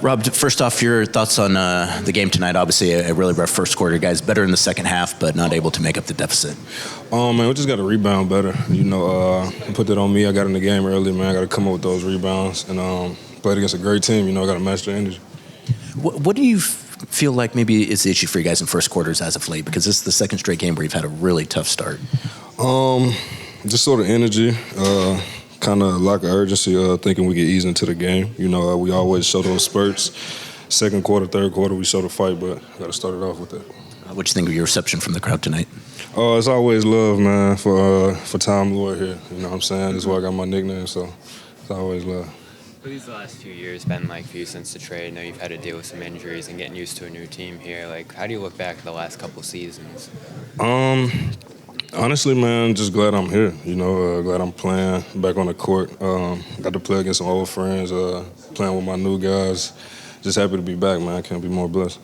Rob, first off, your thoughts on the game tonight. Obviously, a really rough first quarter. Guys better in the second half, but not able to make up the deficit. Man, we just got to rebound better. Put that on me. I got in the game early, man. I got to come up with those rebounds and played against a great team. I got to match their energy. What do you feel like maybe is the issue for you guys in first quarters as of late? Because this is the second straight game where you've had a really tough start. Just sort of energy. Kind of lack of urgency, thinking we could ease into the game. We always show those spurts. Second quarter, third quarter, we show the fight, but got to start it off with that. What do you think of your reception from the crowd tonight? It's always love, man, for Tom Lloyd here. You know what I'm saying? That's why I got my nickname, so it's always love. What have these last few years been like for you since the trade? I know you've had to deal with some injuries and getting used to a new team here. How do you look back at the last couple seasons? Honestly, man, just glad I'm here. Glad I'm playing back on the court. Got to play against some old friends, playing with my new guys. Just happy to be back, man. I can't be more blessed.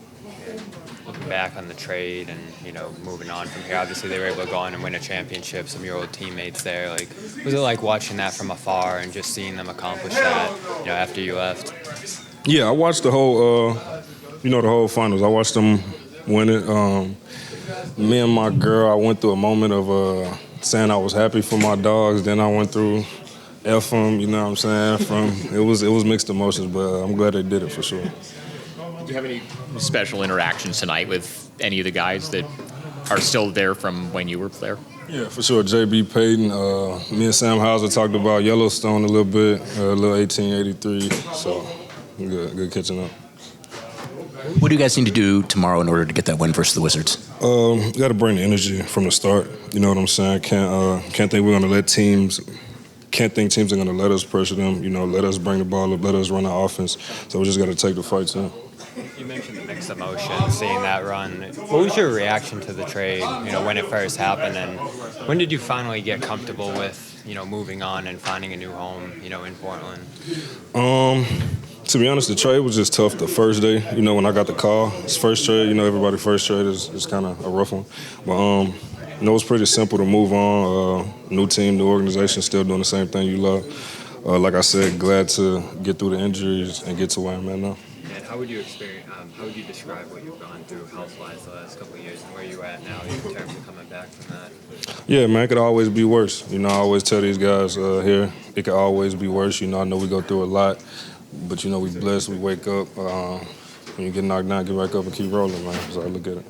Looking back on the trade and, moving on from here, obviously they were able to go on and win a championship, some of your old teammates there. Was it like watching that from afar and just seeing them accomplish that, after you left? Yeah, I watched the whole, the whole finals. I watched them win it. Me and my girl, I went through a moment of saying I was happy for my dogs. Then I went through F them, you know what I'm saying? It was mixed emotions, but I'm glad they did it for sure. Do you have any special interactions tonight with any of the guys that are still there from when you were there? Yeah, for sure. J.B. Payton, me and Sam Hauser talked about Yellowstone a little bit, a little 1883, so good catching up. What do you guys need to do tomorrow in order to get that win versus the Wizards? Got to bring the energy from the start. You know what I'm saying? Can't think we're going to let teams. Can't think teams are going to let us pressure them. Let us bring the ball up, let us run our offense. So we just got to take the fights in. You mentioned the mixed emotions, seeing that run. What was your reaction to the trade? When it first happened, and when did you finally get comfortable with moving on and finding a new home? In Portland. To be honest, the trade was just tough the first day. When I got the call, it's first trade. Everybody's first trade is kind of a rough one. But, it was pretty simple to move on. New team, new organization, still doing the same thing you love. Like I said, glad to get through the injuries and get to where I'm at now. And how would you describe what you've gone through health-wise the last couple of years and where you're at now in terms of coming back from that? Yeah, man, it could always be worse. I always tell these guys here, it could always be worse. I know we go through a lot. But, we blessed, we wake up. When you get knocked down, get back up and keep rolling, man. So I look at it.